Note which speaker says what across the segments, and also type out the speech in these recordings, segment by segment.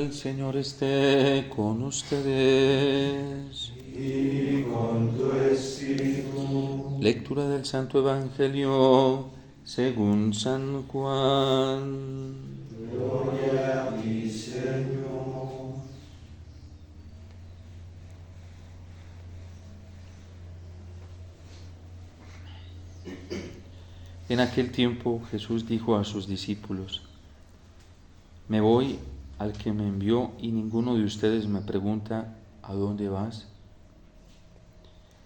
Speaker 1: El Señor esté con ustedes.
Speaker 2: Y con tu espíritu.
Speaker 1: Lectura del Santo Evangelio según San Juan.
Speaker 2: Gloria a ti, Señor.
Speaker 1: En aquel tiempo Jesús dijo a sus discípulos: Me voy al que me envió y ninguno de ustedes me pregunta: ¿a dónde vas?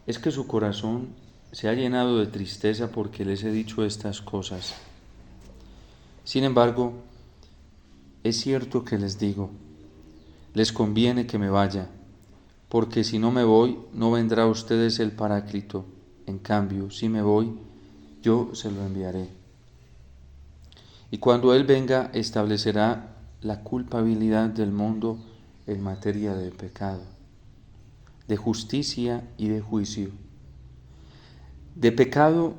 Speaker 1: Es que su corazón se ha llenado de tristeza porque les he dicho estas cosas. Sin embargo, es cierto que les digo, les conviene que me vaya, porque si no me voy, no vendrá a ustedes el Paráclito. En cambio, si me voy, yo se lo enviaré. Y cuando Él venga, establecerá la culpabilidad del mundo en materia de pecado, de justicia y de juicio. De pecado,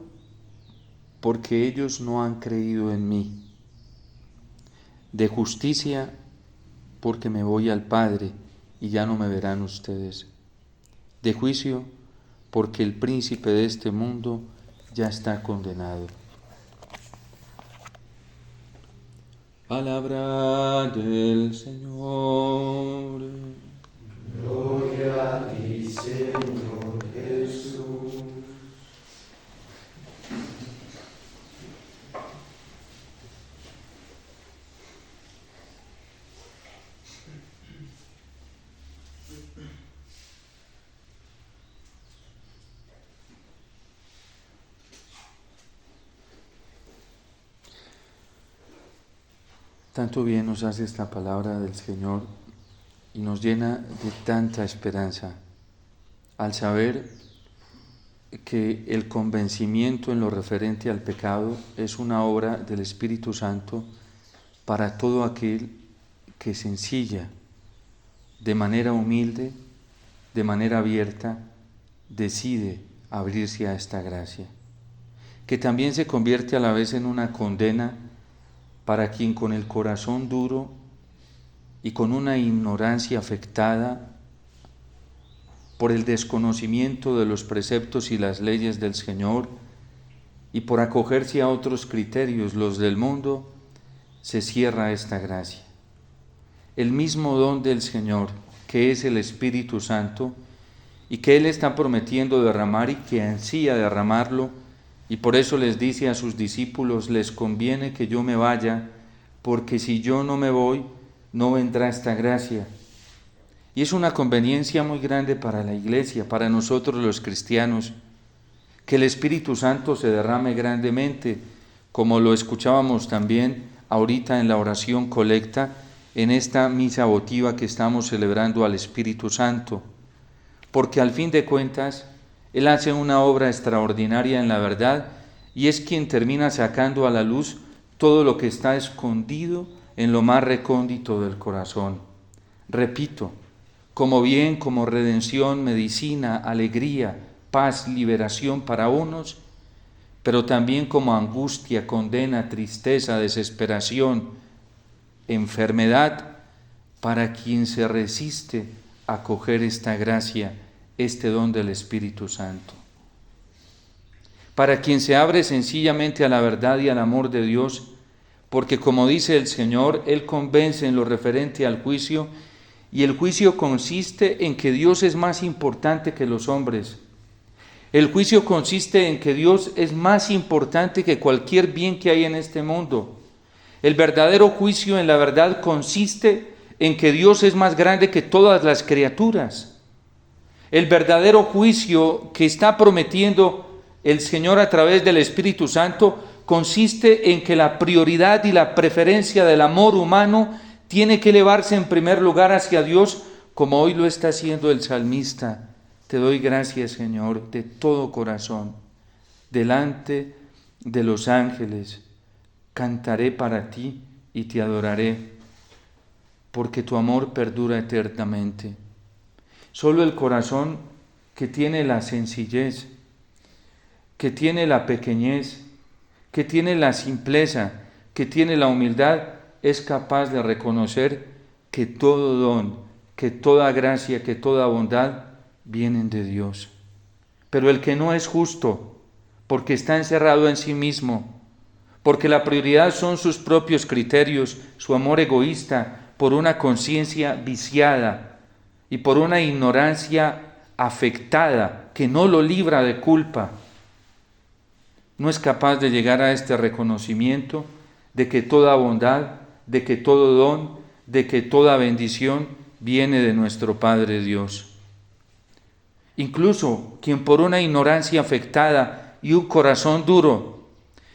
Speaker 1: porque ellos no han creído en mí. De justicia, porque me voy al Padre y ya no me verán ustedes. De juicio, porque el príncipe de este mundo ya está condenado. Palabra del Señor.
Speaker 2: Gloria a ti, Señor Jesús.
Speaker 1: Tanto bien nos hace esta palabra del Señor y nos llena de tanta esperanza al saber que el convencimiento en lo referente al pecado es una obra del Espíritu Santo para todo aquel que sencilla, de manera humilde, de manera abierta, decide abrirse a esta gracia, que también se convierte a la vez en una condena para quien con el corazón duro y con una ignorancia afectada por el desconocimiento de los preceptos y las leyes del Señor y por acogerse a otros criterios, los del mundo, se cierra esta gracia. El mismo don del Señor, que es el Espíritu Santo, y que Él está prometiendo derramar y que ansía derramarlo, y por eso les dice a sus discípulos: les conviene que yo me vaya, porque si yo no me voy, no vendrá esta gracia. Y es una conveniencia muy grande para la Iglesia, para nosotros los cristianos, que el Espíritu Santo se derrame grandemente, como lo escuchábamos también ahorita en la oración colecta, en esta misa votiva que estamos celebrando al Espíritu Santo, porque al fin de cuentas Él hace una obra extraordinaria en la verdad y es quien termina sacando a la luz todo lo que está escondido en lo más recóndito del corazón. Repito, como bien, como redención, medicina, alegría, paz, liberación para unos, pero también como angustia, condena, tristeza, desesperación, enfermedad, para quien se resiste a acoger esta gracia, este don del Espíritu Santo. Para quien se abre sencillamente a la verdad y al amor de Dios, porque como dice el Señor, Él convence en lo referente al juicio, y el juicio consiste en que Dios es más importante que los hombres. El juicio consiste en que Dios es más importante que cualquier bien que hay en este mundo. El verdadero juicio en la verdad consiste en que Dios es más grande que todas las criaturas. El verdadero juicio que está prometiendo el Señor a través del Espíritu Santo consiste en que la prioridad y la preferencia del amor humano tiene que elevarse en primer lugar hacia Dios, como hoy lo está haciendo el salmista. Te doy gracias, Señor, de todo corazón. Delante de los ángeles cantaré para ti y te adoraré, porque tu amor perdura eternamente. Solo el corazón que tiene la sencillez, que tiene la pequeñez, que tiene la simpleza, que tiene la humildad, es capaz de reconocer que todo don, que toda gracia, que toda bondad vienen de Dios. Pero el que no es justo, porque está encerrado en sí mismo, porque la prioridad son sus propios criterios, su amor egoísta, por una conciencia viciada y por una ignorancia afectada que no lo libra de culpa, no es capaz de llegar a este reconocimiento de que toda bondad, de que todo don, de que toda bendición viene de nuestro Padre Dios. Incluso quien por una ignorancia afectada y un corazón duro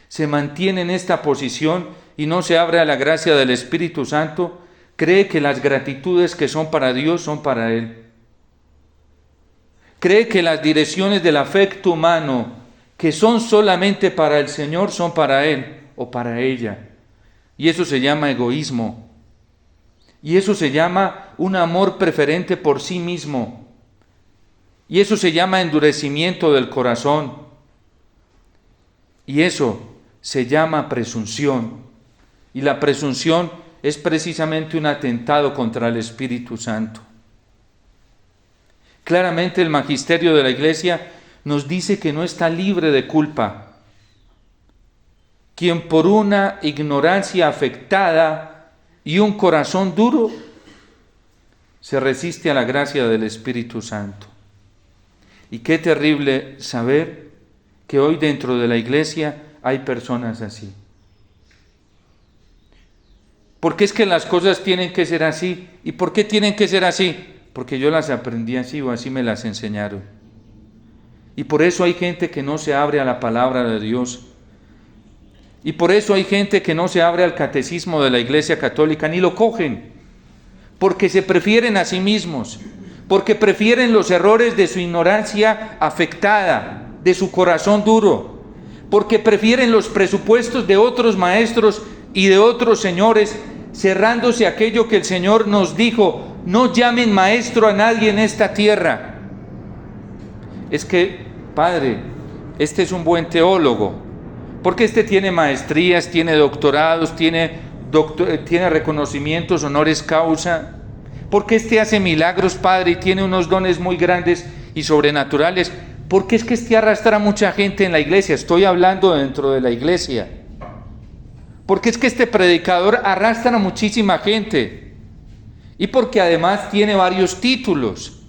Speaker 1: se mantiene en esta posición y no se abre a la gracia del Espíritu Santo, cree que las gratitudes que son para Dios son para Él. Cree que las direcciones del afecto humano que son solamente para el Señor son para Él o para ella. Y eso se llama egoísmo. Y eso se llama un amor preferente por sí mismo. Y eso se llama endurecimiento del corazón. Y eso se llama presunción. Y la presunción es precisamente un atentado contra el Espíritu Santo. Claramente el magisterio de la Iglesia nos dice que no está libre de culpa. Quien por una ignorancia afectada y un corazón duro se resiste a la gracia del Espíritu Santo. Y qué terrible saber que hoy dentro de la Iglesia hay personas así. ¿Por qué es que las cosas tienen que ser así? ¿Y por qué tienen que ser así? Porque yo las aprendí así o así me las enseñaron. Y por eso hay gente que no se abre a la palabra de Dios. Y por eso hay gente que no se abre al catecismo de la Iglesia Católica, ni lo cogen. Porque se prefieren a sí mismos. Porque prefieren los errores de su ignorancia afectada, de su corazón duro. Porque prefieren los presupuestos de otros maestros y de otros señores, cerrándose aquello que el Señor nos dijo: no llamen maestro a nadie en esta tierra. Es que, Padre, este es un buen teólogo, porque este tiene maestrías, tiene doctorados, tiene reconocimientos, honoris causa, porque este hace milagros, Padre, y tiene unos dones muy grandes y sobrenaturales, porque es que este arrastra a mucha gente en la iglesia. Estoy hablando dentro de la iglesia. Porque es que este predicador arrastra a muchísima gente. Y porque además tiene varios títulos.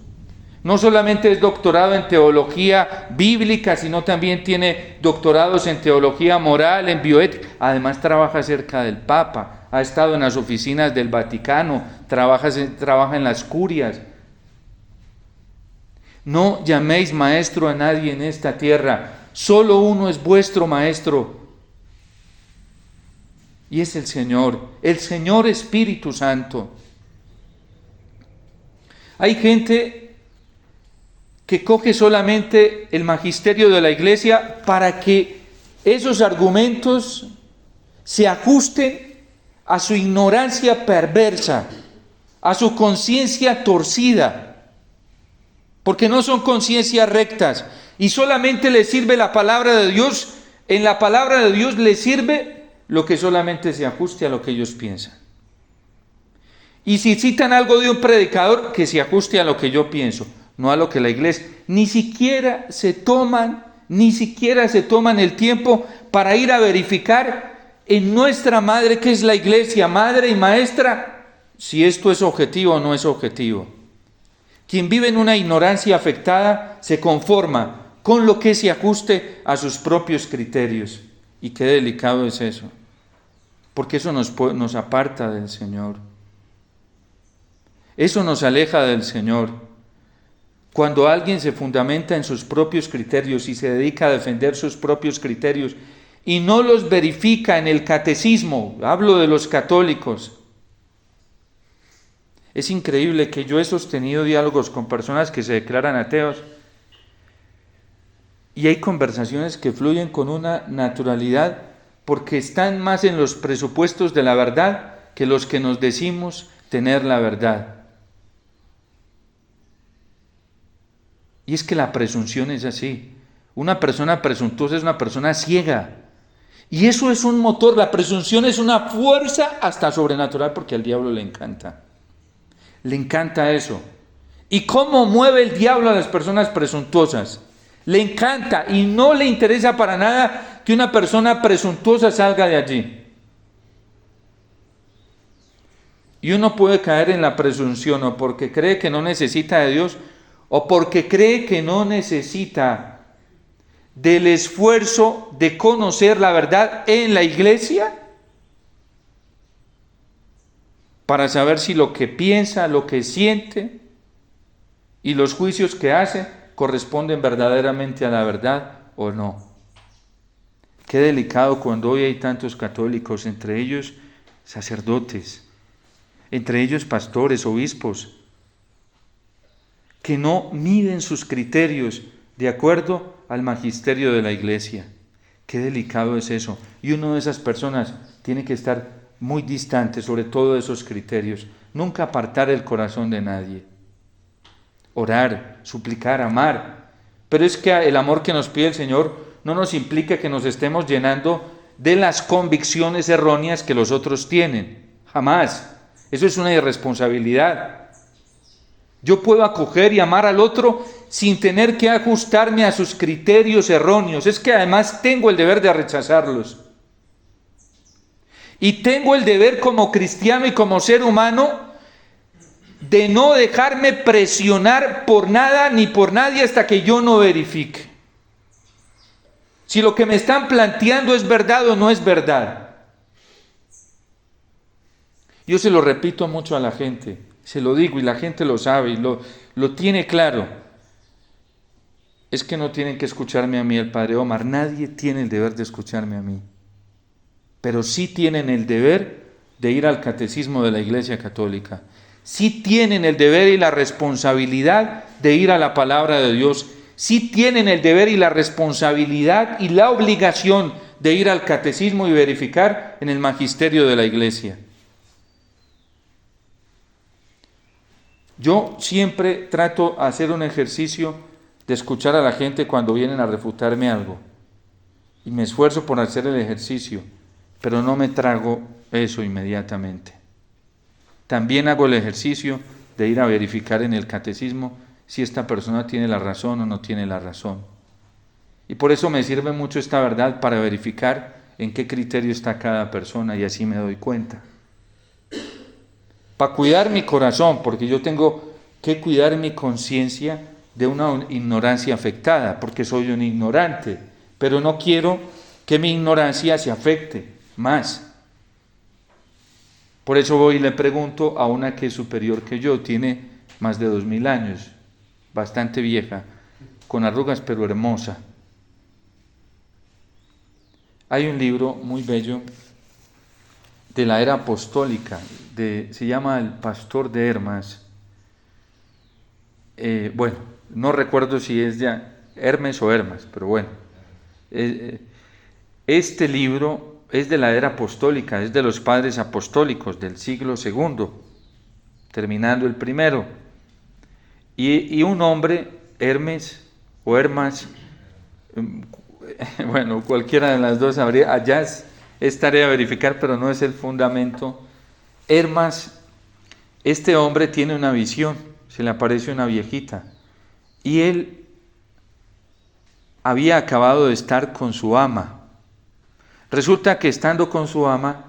Speaker 1: No solamente es doctorado en teología bíblica, sino también tiene doctorados en teología moral, en bioética. Además trabaja cerca del Papa, ha estado en las oficinas del Vaticano, trabaja en las curias. No llaméis maestro a nadie en esta tierra, solo uno es vuestro maestro. Y es el Señor Espíritu Santo. Hay gente que coge solamente el magisterio de la Iglesia para que esos argumentos se ajusten a su ignorancia perversa, a su conciencia torcida, porque no son conciencias rectas, y solamente les sirve la palabra de Dios. En la palabra de Dios les sirve lo que solamente se ajuste a lo que ellos piensan. Y si citan algo de un predicador, que se ajuste a lo que yo pienso, no a lo que la iglesia. Ni siquiera se toman el tiempo para ir a verificar en nuestra madre, que es la iglesia, madre y maestra, si esto es objetivo o no es objetivo. Quien vive en una ignorancia afectada se conforma con lo que se ajuste a sus propios criterios. Y qué delicado es eso, porque eso nos aparta del Señor. Eso nos aleja del Señor. Cuando alguien se fundamenta en sus propios criterios y se dedica a defender sus propios criterios y no los verifica en el catecismo, hablo de los católicos. Es increíble que yo he sostenido diálogos con personas que se declaran ateos y hay conversaciones que fluyen con una naturalidad porque están más en los presupuestos de la verdad que los que nos decimos tener la verdad. Y es que la presunción es así. Una persona presuntuosa es una persona ciega. Y eso es un motor, la presunción es una fuerza hasta sobrenatural porque al diablo le encanta. Le encanta eso. ¿Y cómo mueve el diablo a las personas presuntuosas? Le encanta y no le interesa para nada que una persona presuntuosa salga de allí. Y uno puede caer en la presunción o porque cree que no necesita de Dios o porque cree que no necesita del esfuerzo de conocer la verdad en la iglesia para saber si lo que piensa, lo que siente y los juicios que hace corresponden verdaderamente a la verdad o no. Qué delicado cuando hoy hay tantos católicos, entre ellos sacerdotes, entre ellos pastores, obispos, que no miden sus criterios de acuerdo al magisterio de la iglesia. Qué delicado es eso. Y una de esas personas tiene que estar muy distante, sobre todo de esos criterios. Nunca apartar el corazón de nadie. Orar, suplicar, amar. Pero es que el amor que nos pide el Señor no nos implica que nos estemos llenando de las convicciones erróneas que los otros tienen. Jamás. Eso es una irresponsabilidad. Yo puedo acoger y amar al otro sin tener que ajustarme a sus criterios erróneos. Es que además tengo el deber de rechazarlos. Y tengo el deber como cristiano y como ser humano de no dejarme presionar por nada ni por nadie hasta que yo no verifique si lo que me están planteando es verdad o no es verdad. Yo se lo repito mucho a la gente, se lo digo y la gente lo sabe y lo tiene claro. Es que no tienen que escucharme a mí, el Padre Omar. Nadie tiene el deber de escucharme a mí. Pero sí tienen el deber de ir al catecismo de la Iglesia Católica. Sí tienen el deber y la responsabilidad de ir a la palabra de Dios. Sí tienen el deber y la responsabilidad y la obligación de ir al catecismo y verificar en el magisterio de la Iglesia. Yo siempre trato de hacer un ejercicio de escuchar a la gente cuando vienen a refutarme algo. Y me esfuerzo por hacer el ejercicio, pero no me trago eso inmediatamente. También hago el ejercicio de ir a verificar en el catecismo si esta persona tiene la razón o no tiene la razón. Y por eso me sirve mucho esta verdad para verificar en qué criterio está cada persona y así me doy cuenta. Para cuidar mi corazón, porque yo tengo que cuidar mi conciencia de una ignorancia afectada, porque soy un ignorante, pero no quiero que mi ignorancia se afecte más. Por eso voy y le pregunto a una que es superior que yo, tiene más de 2000 años, bastante vieja, con arrugas pero hermosa. Hay un libro muy bello de la era apostólica, se llama El Pastor de Hermas. Bueno, no recuerdo si es ya Hermes o Hermas, pero bueno. Este libro es de la era apostólica, es de los padres apostólicos del siglo II, terminando el primero. Y un hombre, Hermes o Hermas, bueno, cualquiera de las dos habría, allá es tarea de verificar, pero no es el fundamento. Hermas, este hombre tiene una visión, se le aparece una viejita, y él había acabado de estar con su ama. Resulta que estando con su ama,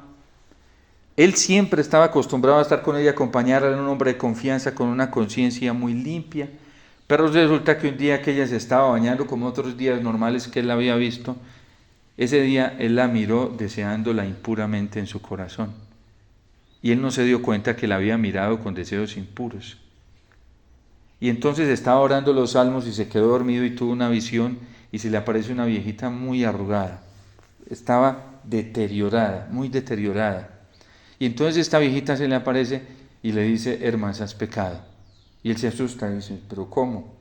Speaker 1: él siempre estaba acostumbrado a estar con ella, acompañarla, era un hombre de confianza, con una conciencia muy limpia, pero resulta que un día que ella se estaba bañando, como otros días normales que él la había visto, ese día él la miró deseándola impuramente en su corazón. Y él no se dio cuenta que la había mirado con deseos impuros. Y entonces estaba orando los salmos y se quedó dormido y tuvo una visión y se le aparece una viejita muy arrugada. Estaba deteriorada, muy deteriorada. Y entonces esta viejita se le aparece y le dice: Hermas, has pecado. Y él se asusta y dice: ¿pero cómo?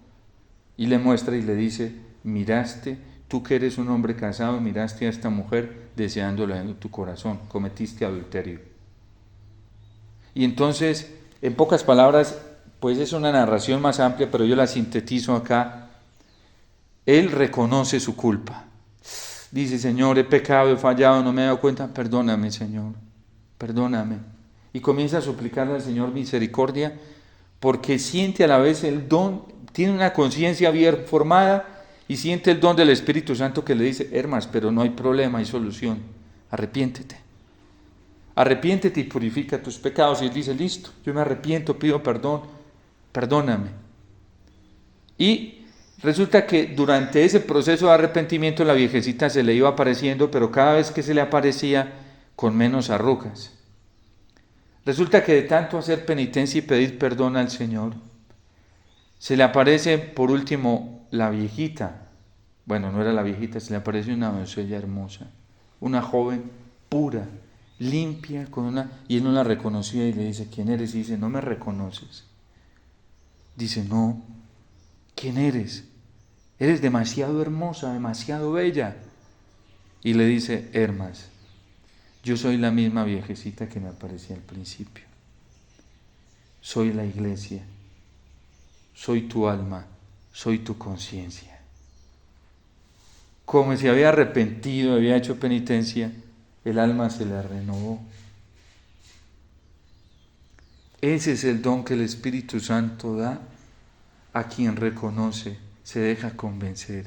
Speaker 1: Y le muestra y le dice: miraste, tú que eres un hombre casado, miraste a esta mujer deseándola en tu corazón, cometiste adulterio. Y entonces, en pocas palabras, pues es una narración más amplia, pero yo la sintetizo acá. Él reconoce su culpa. Dice: Señor, he pecado, he fallado, no me he dado cuenta, perdóname, Señor, perdóname. Y comienza a suplicarle al Señor misericordia porque siente a la vez el don, tiene una conciencia bien formada y siente el don del Espíritu Santo que le dice, Hermas, pero no hay problema, hay solución, arrepiéntete. Arrepiéntete y purifica tus pecados. Y él dice, listo, yo me arrepiento, pido perdón, perdóname. Y resulta que durante ese proceso de arrepentimiento la viejecita se le iba apareciendo, pero cada vez que se le aparecía con menos arrugas. Resulta que de tanto hacer penitencia y pedir perdón al Señor, se le aparece por último la viejita. Bueno, no era la viejita, se le aparece una doncella hermosa, una joven pura, limpia, y él no la reconocía y le dice, ¿quién eres? Y dice, ¿no me reconoces? Dice, no, ¿quién eres? Eres demasiado hermosa, demasiado bella. Y le dice, Hermas, yo soy la misma viejecita que me aparecía al principio. Soy la iglesia, soy tu alma, soy tu conciencia. Como se había arrepentido, había hecho penitencia, el alma se le renovó. Ese es el don que el Espíritu Santo da a quien reconoce, se deja convencer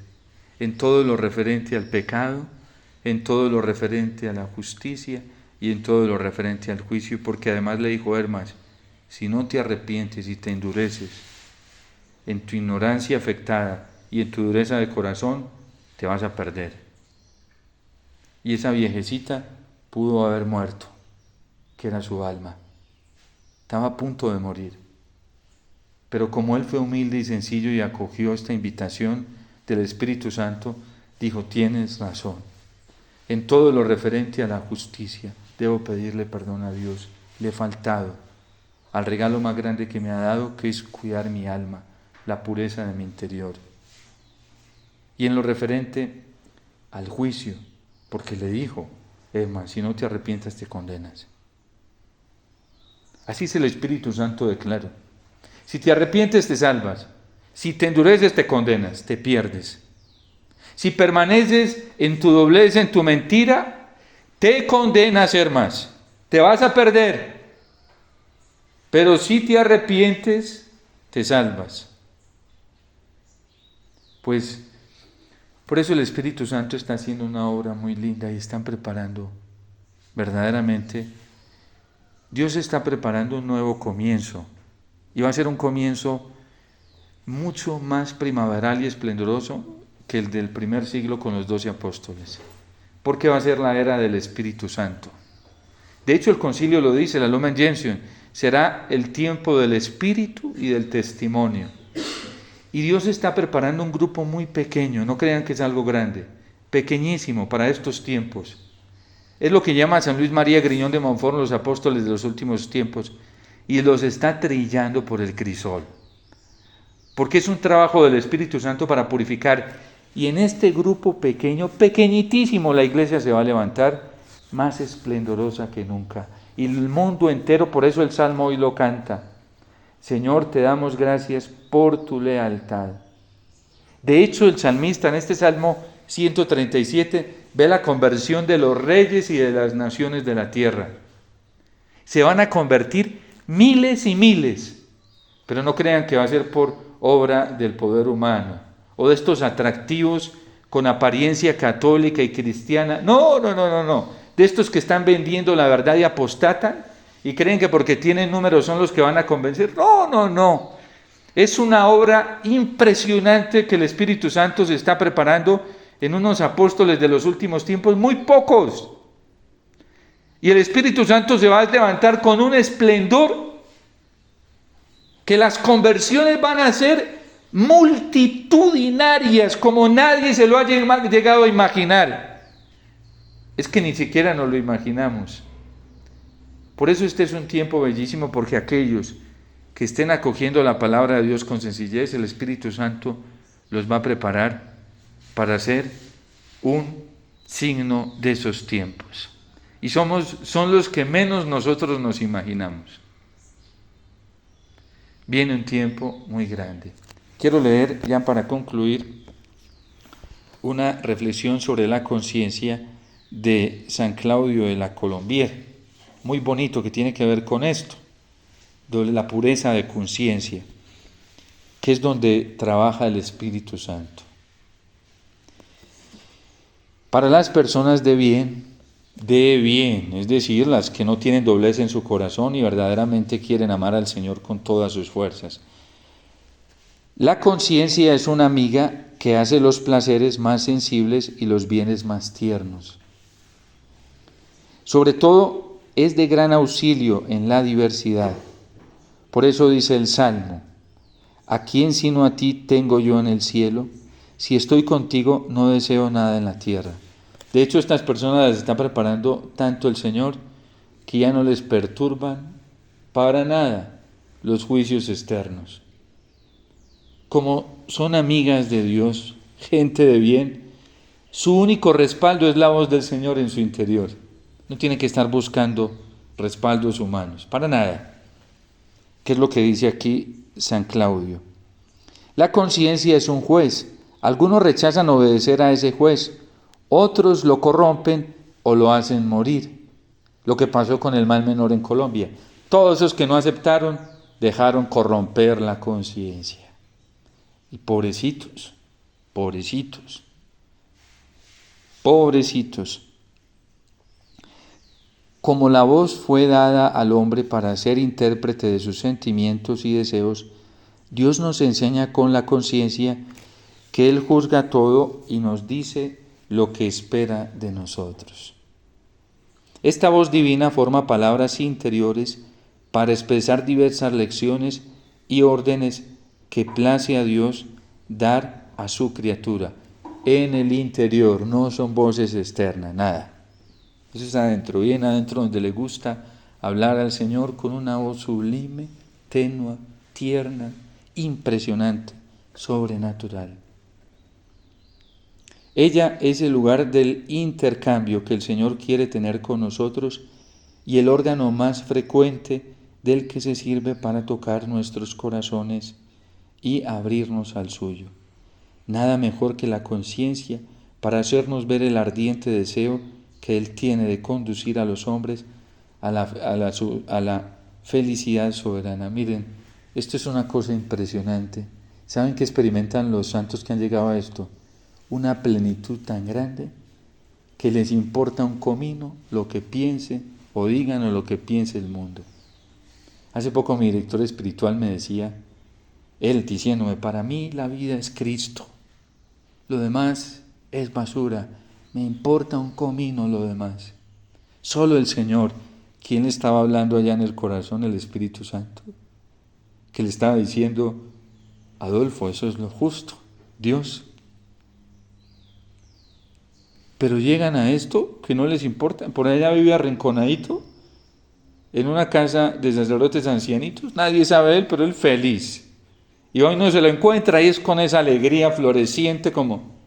Speaker 1: en todo lo referente al pecado, en todo lo referente a la justicia y en todo lo referente al juicio, porque además le dijo Hermas, si no te arrepientes y te endureces en tu ignorancia afectada y en tu dureza de corazón, te vas a perder. Y esa viejecita pudo haber muerto, que era su alma. Estaba a punto de morir. Pero como él fue humilde y sencillo y acogió esta invitación del Espíritu Santo, dijo, tienes razón. En todo lo referente a la justicia, debo pedirle perdón a Dios. Le he faltado al regalo más grande que me ha dado, que es cuidar mi alma, la pureza de mi interior. Y en lo referente al juicio, porque le dijo, Emma, si no te arrepientas te condenas. Así es el Espíritu Santo de claro. Si te arrepientes te salvas, si te endureces te condenas, te pierdes. Si permaneces en tu doblez, en tu mentira, te condenas, hermanos, te vas a perder. Pero si te arrepientes, te salvas. Pues por eso el Espíritu Santo está haciendo una obra muy linda y están preparando verdaderamente. Dios está preparando un nuevo comienzo y va a ser un comienzo mucho más primaveral y esplendoroso que el del primer siglo con los 12 apóstoles, porque va a ser la era del Espíritu Santo. De hecho, el concilio lo dice, la Lumen Gentium, será el tiempo del Espíritu y del testimonio. Y Dios está preparando un grupo muy pequeño, no crean que es algo grande, pequeñísimo para estos tiempos. Es lo que llama San Luis María Griñón de Montfort los apóstoles de los últimos tiempos, y los está trillando por el crisol. Porque es un trabajo del Espíritu Santo para purificar. Y en este grupo pequeño, pequeñitísimo, la iglesia se va a levantar más esplendorosa que nunca. Y el mundo entero, por eso el Salmo hoy lo canta. Señor, te damos gracias por tu lealtad. De hecho, el salmista en este Salmo 137 ve la conversión de los reyes y de las naciones de la tierra. Se van a convertir miles y miles, pero no crean que va a ser por obra del poder humano o de estos atractivos con apariencia católica y cristiana. No. De estos que están vendiendo la verdad y apostatan y creen que porque tienen números son los que van a convencer. No. Es una obra impresionante que el Espíritu Santo se está preparando en unos apóstoles de los últimos tiempos, muy pocos. Y el Espíritu Santo se va a levantar con un esplendor que las conversiones van a ser multitudinarias, como nadie se lo ha llegado a imaginar. Es que ni siquiera nos lo imaginamos. Por eso este es un tiempo bellísimo, porque aquellos que estén acogiendo la palabra de Dios con sencillez, el Espíritu Santo los va a preparar para ser un signo de esos tiempos. Y son los que menos nosotros nos imaginamos. Viene un tiempo muy grande. Quiero leer, ya para concluir, una reflexión sobre la conciencia de San Claudio de la Colombière, muy bonito, que tiene que ver con esto. la pureza de conciencia, que es donde trabaja el Espíritu Santo. Para las personas de bien, es decir, las que no tienen doblez en su corazón y verdaderamente quieren amar al Señor con todas sus fuerzas, la conciencia es una amiga que hace los placeres más sensibles y los bienes más tiernos. Sobre todo, es de gran auxilio en la diversidad. Por eso dice el Salmo: ¿a quién sino a ti tengo yo en el cielo? Si estoy contigo, no deseo nada en la tierra. De hecho, estas personas las está preparando tanto el Señor que ya no les perturban para nada los juicios externos. Como son amigas de Dios, gente de bien, su único respaldo es la voz del Señor en su interior. No tienen que estar buscando respaldos humanos, para nada. ¿Qué es lo que dice aquí San Claudio? La conciencia es un juez. Algunos rechazan obedecer a ese juez, otros lo corrompen o lo hacen morir. Lo que pasó con el mal menor en Colombia. Todos esos que no aceptaron dejaron corromper la conciencia. Y pobrecitos. Como la voz fue dada al hombre para ser intérprete de sus sentimientos y deseos, Dios nos enseña con la conciencia que Él juzga todo y nos dice lo que espera de nosotros. Esta voz divina forma palabras interiores para expresar diversas lecciones y órdenes que place a Dios dar a su criatura. En el interior, no son voces externas, nada. Eso es adentro, bien adentro, donde le gusta hablar al Señor con una voz sublime, tenue, tierna, impresionante, sobrenatural. Ella es el lugar del intercambio que el Señor quiere tener con nosotros y el órgano más frecuente del que se sirve para tocar nuestros corazones y abrirnos al suyo. Nada mejor que la conciencia para hacernos ver el ardiente deseo que Él tiene de conducir a los hombres a la felicidad soberana. Miren, esto es una cosa impresionante. ¿Saben qué experimentan los santos que han llegado a esto? Una plenitud tan grande que les importa un comino lo que piense o digan o lo que piense el mundo. Hace poco mi director espiritual me decía, él diciéndome, para mí la vida es Cristo, lo demás es basura, me importa un comino lo demás. Solo el Señor, ¿quién le estaba hablando allá en el corazón? El Espíritu Santo, que le estaba diciendo, Adolfo, eso es lo justo, Dios. Pero llegan a esto que no les importa. Por allá vive arrinconadito, en una casa de sacerdotes ancianitos, nadie sabe de él, pero él feliz. Y hoy no se lo encuentra y es con esa alegría floreciente como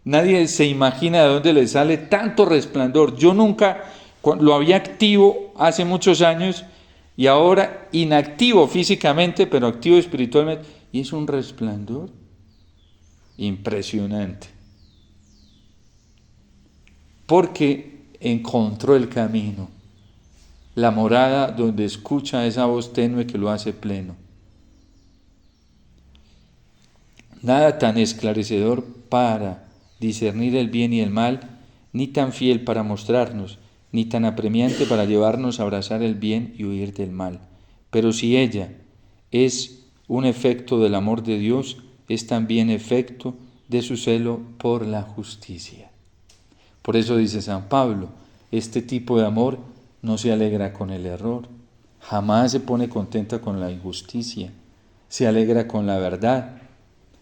Speaker 1: nadie se imagina de dónde le sale tanto resplandor. Yo nunca lo había activo hace muchos años y ahora inactivo físicamente, pero activo espiritualmente. Y es un resplandor impresionante. Porque encontró el camino, la morada donde escucha esa voz tenue que lo hace pleno. Nada tan esclarecedor para discernir el bien y el mal, ni tan fiel para mostrarnos, ni tan apremiante para llevarnos a abrazar el bien y huir del mal. Pero si ella es un efecto del amor de Dios, es también efecto de su celo por la justicia. Por eso dice San Pablo, este tipo de amor no se alegra con el error, jamás se pone contenta con la injusticia, se alegra con la verdad.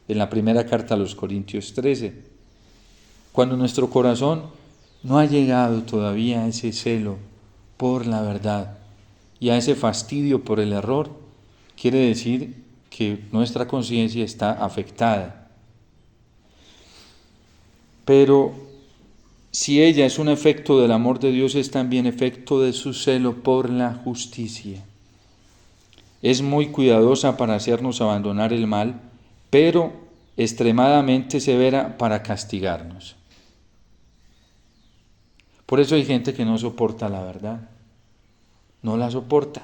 Speaker 1: En la primera carta a los Corintios 13, cuando nuestro corazón no ha llegado todavía a ese celo por la verdad y a ese fastidio por el error, quiere decir que nuestra conciencia está afectada. Pero si ella es un efecto del amor de Dios, es también efecto de su celo por la justicia. Es muy cuidadosa para hacernos abandonar el mal, pero extremadamente severa para castigarnos. Por eso hay gente que no soporta la verdad, no la soporta.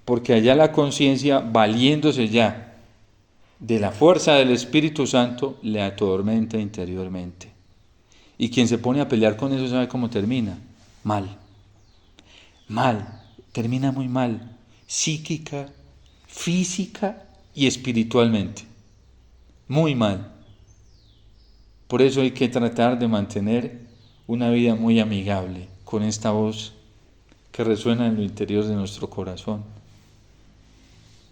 Speaker 1: porque allá la conciencia, valiéndose ya de la fuerza del Espíritu Santo, le atormenta interiormente. Y quien se pone a pelear con eso sabe cómo termina. Mal. Mal. Termina muy mal. Psíquica, física y espiritualmente. Muy mal. Por eso hay que tratar de mantener una vida muy amigable con esta voz que resuena en lo interior de nuestro corazón.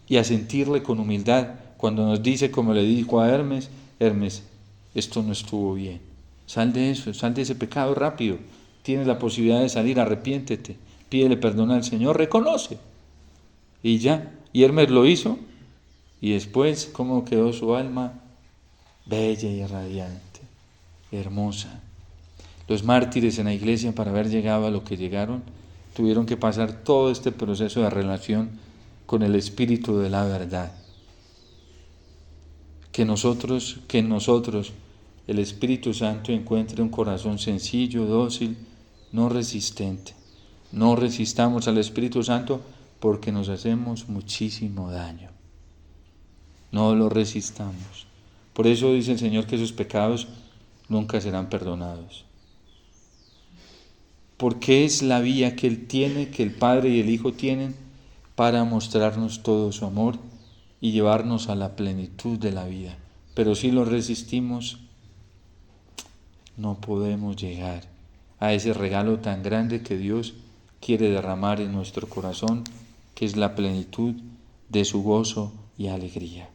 Speaker 1: Y a sentirle con humildad cuando nos dice, como le dijo a Hermes, Hermes, esto no estuvo bien. Sal de eso, sal de ese pecado rápido. Tienes la posibilidad de salir, arrepiéntete, pídele perdón al Señor, reconoce. Y ya, y Hermes lo hizo, y después, ¿cómo quedó su alma? Bella y radiante, hermosa. Los mártires en la iglesia, para haber llegado a lo que llegaron, tuvieron que pasar todo este proceso de relación con el Espíritu de la verdad. Que en nosotros el Espíritu Santo encuentre un corazón sencillo, dócil, no resistente. No resistamos al Espíritu Santo porque nos hacemos muchísimo daño. No lo resistamos. Por eso dice el Señor que sus pecados nunca serán perdonados. Porque es la vía que Él tiene, que el Padre y el Hijo tienen, para mostrarnos todo su amor y llevarnos a la plenitud de la vida. Pero si lo resistimos, no podemos llegar a ese regalo tan grande que Dios quiere derramar en nuestro corazón, que es la plenitud de su gozo y alegría.